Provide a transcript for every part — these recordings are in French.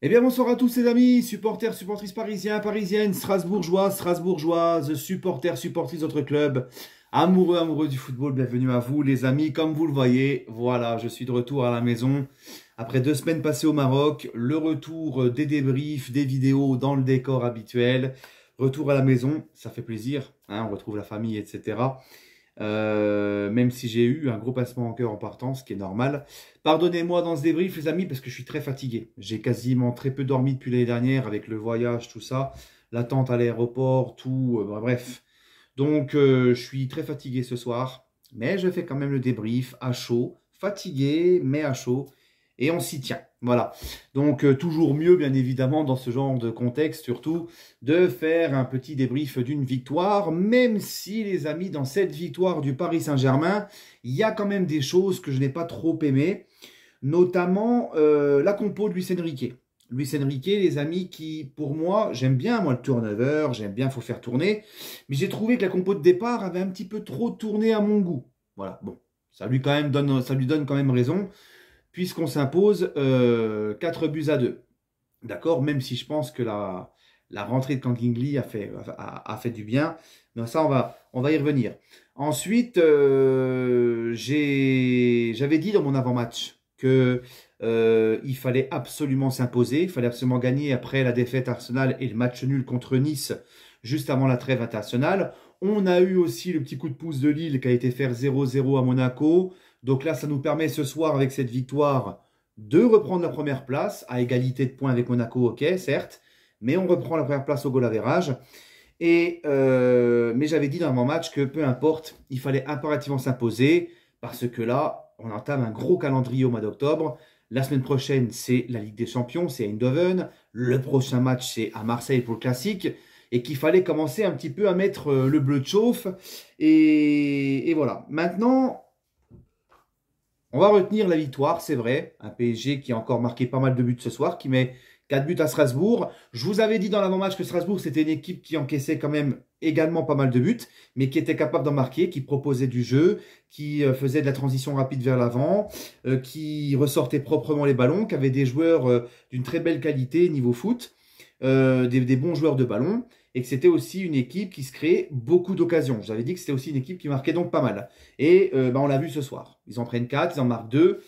Eh bien, bonsoir à tous les amis, supporters, supportrices parisiens, parisiennes, strasbourgeois, strasbourgeoises, supporters, supportrices d'autres clubs, amoureux, amoureux du football, bienvenue à vous les amis. Comme vous le voyez, voilà, je suis de retour à la maison. Après 2 semaines passées au Maroc, le retour des débriefs, des vidéos dans le décor habituel. Retour à la maison, ça fait plaisir, hein, on retrouve la famille, etc. Même si j'ai eu un gros pincement en cœur en partant, ce qui est normal. Pardonnez-moi dans ce débrief, les amis, parce que je suis très fatigué. J'ai quasiment très peu dormi depuis l'année dernière avec le voyage, tout ça, l'attente à l'aéroport, tout, bref. Donc, je suis très fatigué ce soir, mais je fais quand même le débrief à chaud, fatigué, mais à chaud, et on s'y tient. Voilà. Donc, toujours mieux, bien évidemment, dans ce genre de contexte, surtout, de faire un petit débrief d'une victoire, même si, les amis, dans cette victoire du Paris Saint-Germain, il y a quand même des choses que je n'ai pas trop aimées, notamment la compo de Luis Enrique. Luis Enrique, les amis, qui, pour moi, j'aime bien, moi, le turnover, j'aime bien, il faut faire tourner, mais j'ai trouvé que la compo de départ avait un petit peu trop tourné à mon goût. Voilà, bon, ça lui donne quand même raison, puisqu'on s'impose 4 buts à 2. D'accord, même si je pense que la rentrée de Kangingli a fait du bien. Mais ça, on va y revenir. Ensuite, j'avais dit dans mon avant-match que il fallait absolument s'imposer, il fallait absolument gagner après la défaite Arsenal et le match nul contre Nice juste avant la trêve internationale. On a eu aussi le petit coup de pouce de Lille qui a été faire 0-0 à Monaco. Donc là, ça nous permet ce soir, avec cette victoire, de reprendre la première place, à égalité de points avec Monaco, ok, certes, mais on reprend la première place au goal average. Mais j'avais dit dans mon match que peu importe, il fallait impérativement s'imposer, parce que là, on entame un gros calendrier au mois d'octobre. La semaine prochaine, c'est la Ligue des Champions, c'est à Eindhoven. Le prochain match, c'est à Marseille pour le classique. Et qu'il fallait commencer un petit peu à mettre le bleu de chauffe. Et voilà. Maintenant, on va retenir la victoire, c'est vrai. Un PSG qui a encore marqué pas mal de buts ce soir, qui met 4 buts à Strasbourg. Je vous avais dit dans l'avant-match que Strasbourg, c'était une équipe qui encaissait quand même également pas mal de buts, mais qui était capable d'en marquer, qui proposait du jeu, qui faisait de la transition rapide vers l'avant, qui ressortait proprement les ballons, qui avait des joueurs d'une très belle qualité niveau foot, des bons joueurs de ballon, et que c'était aussi une équipe qui se créait beaucoup d'occasions. J'avais dit que c'était aussi une équipe qui marquait donc pas mal. Et on l'a vu ce soir. Ils en prennent 4, ils en marquent 2.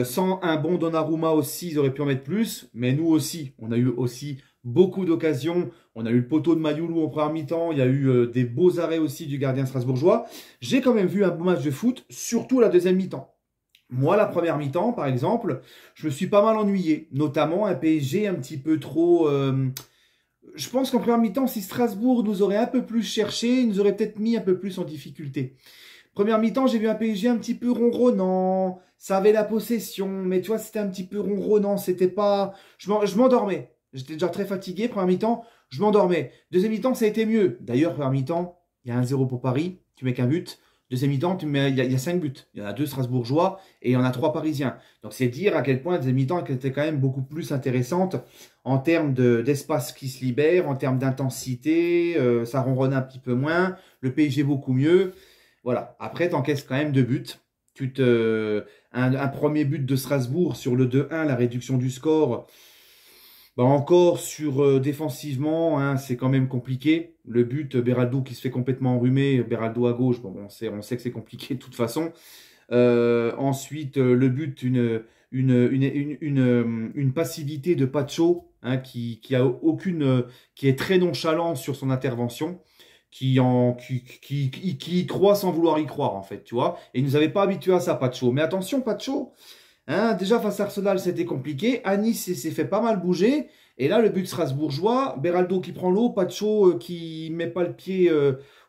Sans un bon Donnarumma aussi, ils auraient pu en mettre plus. Mais nous aussi, on a eu aussi beaucoup d'occasions. On a eu le poteau de Mayoulou en première mi-temps. Il y a eu des beaux arrêts aussi du gardien strasbourgeois. J'ai quand même vu un bon match de foot, surtout la deuxième mi-temps. Moi, la première mi-temps, par exemple, je me suis pas mal ennuyé. Notamment un PSG un petit peu trop... je pense qu'en première mi-temps, si Strasbourg nous aurait un peu plus cherché, il nous aurait peut-être mis un peu plus en difficulté. Première mi-temps, j'ai vu un PSG un petit peu ronronnant. Ça avait la possession, mais tu vois, c'était un petit peu ronronnant. C'était pas. Je m'endormais. J'étais déjà très fatigué. Première mi-temps, je m'endormais. Deuxième mi-temps, ça a été mieux. D'ailleurs, première mi-temps, il y a 1-0 pour Paris. Tu mets qu'un but. Deuxième mi-temps, il y a 5 buts. Il y en a 2 Strasbourgeois et il y en a 3 Parisiens. Donc, c'est dire à quel point la deuxième mi-temps était quand même beaucoup plus intéressante en termes d'espace qui se libère, en termes d'intensité. Ça ronronnait un petit peu moins. Le PSG beaucoup mieux. Voilà. Après, tu encaisses quand même 2 buts. Un premier but de Strasbourg sur le 2-1, la réduction du score. Bah encore sur défensivement, hein, c'est quand même compliqué. Le but, Beraldo qui se fait complètement enrhumer, Beraldo à gauche, bon, on sait que c'est compliqué de toute façon. Ensuite, le but, une passivité de Pacho, hein, qui est très nonchalant sur son intervention, qui croit sans vouloir y croire, en fait, tu vois. Et il nous avait pas habitués à ça, Pacho. Mais attention, Pacho, hein, déjà face à Arsenal, c'était compliqué. À Nice, il s'est fait pas mal bouger. Et là, le but strasbourgeois, Beraldo qui prend l'eau, Pacho qui met pas le pied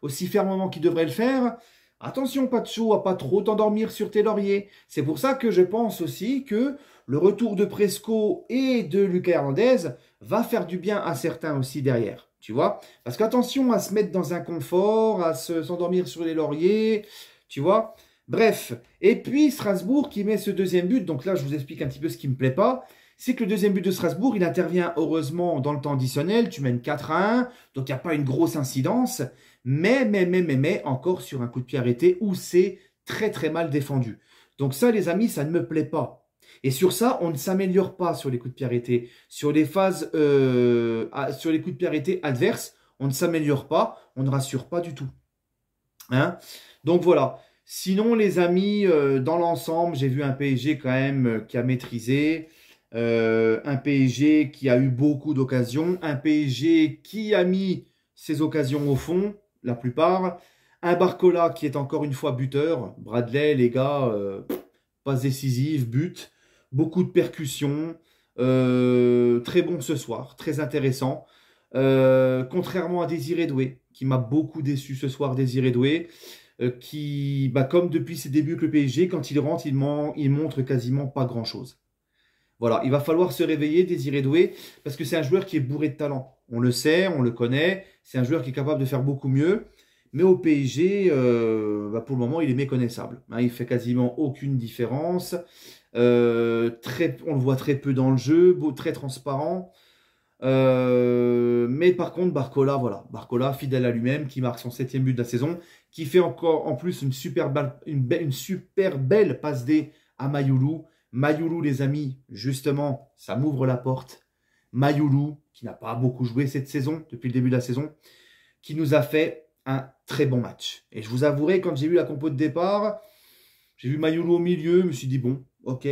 aussi fermement qu'il devrait le faire. Attention, Pacho, à pas trop t'endormir sur tes lauriers. C'est pour ça que je pense aussi que le retour de Presco et de Lucas Hernandez va faire du bien à certains aussi derrière. Tu vois? Parce qu'attention à se mettre dans un confort, à s'endormir sur les lauriers. Tu vois? Bref. Et puis Strasbourg qui met ce deuxième but. Donc là, je vous explique un petit peu ce qui ne me plaît pas. C'est que le deuxième but de Strasbourg, il intervient heureusement dans le temps additionnel. Tu mènes 4-1. Donc il n'y a pas une grosse incidence. Mais, encore sur un coup de pied arrêté où c'est très très mal défendu. Donc ça, les amis, ça ne me plaît pas. Et sur ça, on ne s'améliore pas sur les coups de pied arrêtés. Sur les phases, sur les coups de pied arrêtés adverses, on ne s'améliore pas, on ne rassure pas du tout. Hein? Donc voilà. Sinon, les amis, dans l'ensemble, j'ai vu un PSG quand même qui a maîtrisé. Un PSG qui a eu beaucoup d'occasions. Un PSG qui a mis ses occasions au fond, la plupart. Un Barcola qui est encore une fois buteur. Bradley, les gars, passe décisive, but. Beaucoup de percussions. Très bon ce soir, très intéressant. Contrairement à Désiré Doué, qui m'a beaucoup déçu ce soir, Désiré Doué, qui, comme depuis ses débuts avec le PSG, quand il rentre, il montre quasiment pas grand-chose. Voilà, il va falloir se réveiller, Désiré Doué, parce que c'est un joueur qui est bourré de talent. On le sait, on le connaît, c'est un joueur qui est capable de faire beaucoup mieux. Mais au PSG, pour le moment, il est méconnaissable. Hein, il fait quasiment aucune différence. On le voit très peu dans le jeu, très transparent. Mais par contre, Barcola, voilà. Barcola, fidèle à lui-même, qui marque son 7e but de la saison, qui fait encore en plus une super belle passe D à Mayoulou. Mayoulou, les amis, justement, ça m'ouvre la porte. Mayoulou, qui n'a pas beaucoup joué cette saison, depuis le début de la saison, qui nous a fait un très bon match. Et je vous avouerai, quand j'ai vu la compo de départ, j'ai vu Mayoulou au milieu, je me suis dit, bon, ok,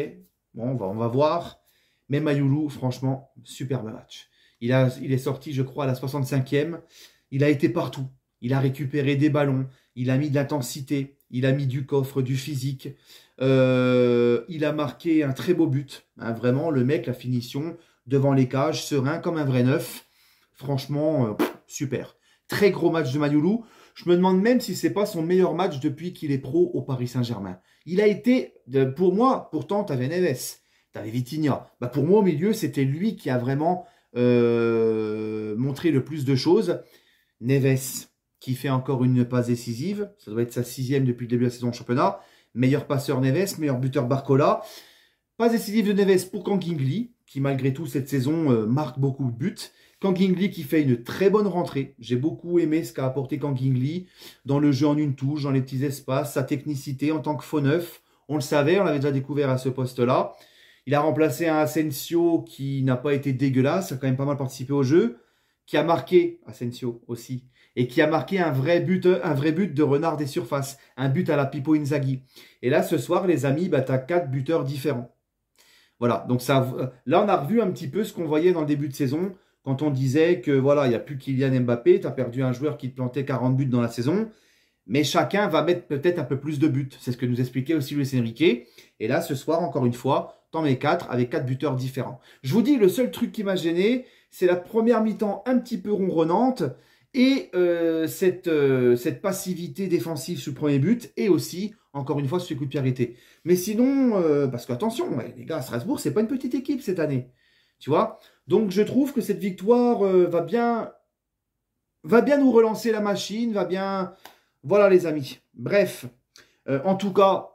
bon, on va voir. Mais Mayoulou, franchement, superbe match. Il est sorti, je crois, à la 65e. Il a été partout. Il a récupéré des ballons. Il a mis de l'intensité. Il a mis du coffre, du physique. Il a marqué un très beau but. Hein, vraiment, le mec, la finition, devant les cages, serein comme un vrai neuf. Franchement, super. Très gros match de Mayoulou. Je me demande même si c'est pas son meilleur match depuis qu'il est pro au Paris Saint-Germain. Il a été, pour moi, pourtant, tu avais Neves, tu avais Vitinha. Pour moi, au milieu, c'était lui qui a vraiment montré le plus de choses. Neves, qui fait encore une passe décisive. Ça doit être sa 6e depuis le début de la saison de championnat. Meilleur passeur Neves, meilleur buteur Barcola. Passe décisive de Neves pour Kangin, qui malgré tout cette saison marque beaucoup de buts. Kangin qui fait une très bonne rentrée. J'ai beaucoup aimé ce qu'a apporté Kangin dans le jeu en une touche, dans les petits espaces, sa technicité en tant que faux neuf. On le savait, on l'avait déjà découvert à ce poste-là. Il a remplacé un Asensio qui n'a pas été dégueulasse, a quand même pas mal participé au jeu, qui a marqué, Asensio aussi, et qui a marqué un vrai but de renard des surfaces, un but à la Pippo Inzaghi. Et là, ce soir, les amis, tu as 4 buteurs différents. Voilà, donc là, on a revu un petit peu ce qu'on voyait dans le début de saison, quand on disait que voilà, il n'y a plus Kylian Mbappé, tu as perdu un joueur qui te plantait 40 buts dans la saison, mais chacun va mettre peut-être un peu plus de buts. C'est ce que nous expliquait aussi Luis Enrique. Et là, ce soir, encore une fois, t'en mets 4 avec 4 buteurs différents. Je vous dis, le seul truc qui m'a gêné, c'est la première mi-temps un petit peu ronronnante et cette passivité défensive sur le premier but et aussi, encore une fois, sur les coups de pied arrêtés. Mais sinon, parce qu'attention, les gars, Strasbourg, c'est pas une petite équipe cette année. Tu vois? Donc, je trouve que cette victoire va bien nous relancer la machine, va bien... Voilà les amis. Bref, en tout cas,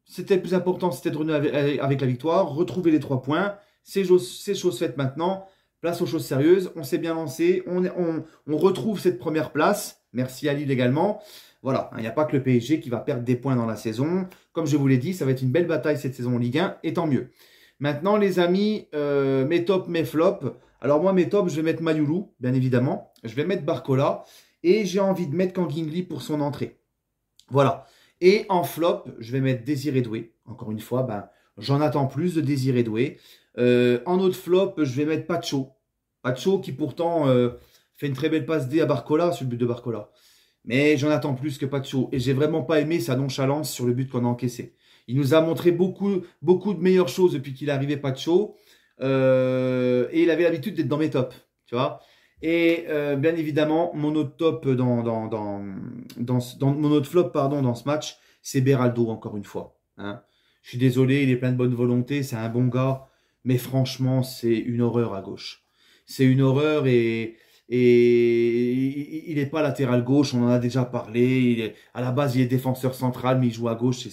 c'était le plus important, c'était de renouer avec la victoire, retrouver les 3 points. C'est chose faite maintenant. Place aux choses sérieuses. On s'est bien lancé. On retrouve cette première place. Merci à Lille également. Voilà, il n'y a pas que le PSG qui va perdre des points dans la saison. Comme je vous l'ai dit, ça va être une belle bataille cette saison en Ligue 1, et tant mieux. Maintenant, les amis, mes tops, mes flops. Alors moi, mes tops, je vais mettre Mayoulou, bien évidemment. Je vais mettre Barcola. Et j'ai envie de mettre Kangin pour son entrée. Voilà. Et en flop, je vais mettre Désiré Doué. Encore une fois, j'en attends plus de Désiré Doué. En autre flop, je vais mettre Pacho. Pacho qui pourtant fait une très belle passe D à Barcola sur le but de Barcola. Mais j'en attends plus que Pacho. Et j'ai vraiment pas aimé sa nonchalance sur le but qu'on a encaissé. Il nous a montré beaucoup de meilleures choses depuis qu'il est arrivé, Pacho. Et il avait l'habitude d'être dans mes tops. Tu vois. Et bien évidemment, mon autre top mon autre flop dans ce match, c'est Beraldo encore une fois. Hein. Je suis désolé, il est plein de bonne volonté, c'est un bon gars, mais franchement, c'est une horreur à gauche. C'est une horreur et il n'est pas latéral gauche, on en a déjà parlé. À la base, il est défenseur central, mais il joue à gauche,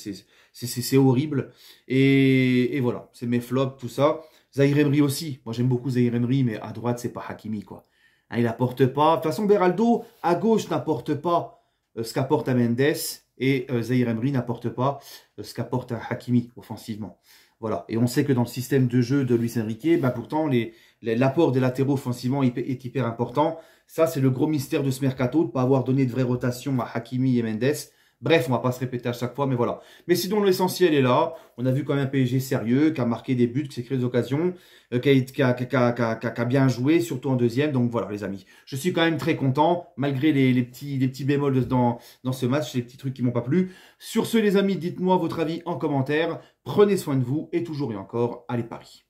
c'est horrible. Et voilà, c'est mes flops, tout ça. Zahir Emery aussi. Moi, j'aime beaucoup Zahir Emery, mais à droite, c'est pas Hakimi, quoi. Hein, il n'apporte pas. De toute façon, Beraldo, à gauche, n'apporte pas ce qu'apporte à Mendes. Et Zahir Emery n'apporte pas ce qu'apporte à Hakimi, offensivement. Voilà. Et on sait que dans le système de jeu de Luis Enrique, bah pourtant, l'apport des latéraux offensivement est hyper important. Ça, c'est le gros mystère de ce mercato, de ne pas avoir donné de vraie rotation à Hakimi et Mendes. Bref, on va pas se répéter à chaque fois, mais voilà. Mais sinon, l'essentiel est là. On a vu quand même un PSG sérieux, qui a marqué des buts, qui s'est créé des occasions, qui a bien joué, surtout en deuxième. Donc voilà, les amis. Je suis quand même très content, malgré les petits bémols dans ce match, les petits trucs qui m'ont pas plu. Sur ce, les amis, dites-moi votre avis en commentaire. Prenez soin de vous et toujours et encore, allez Paris.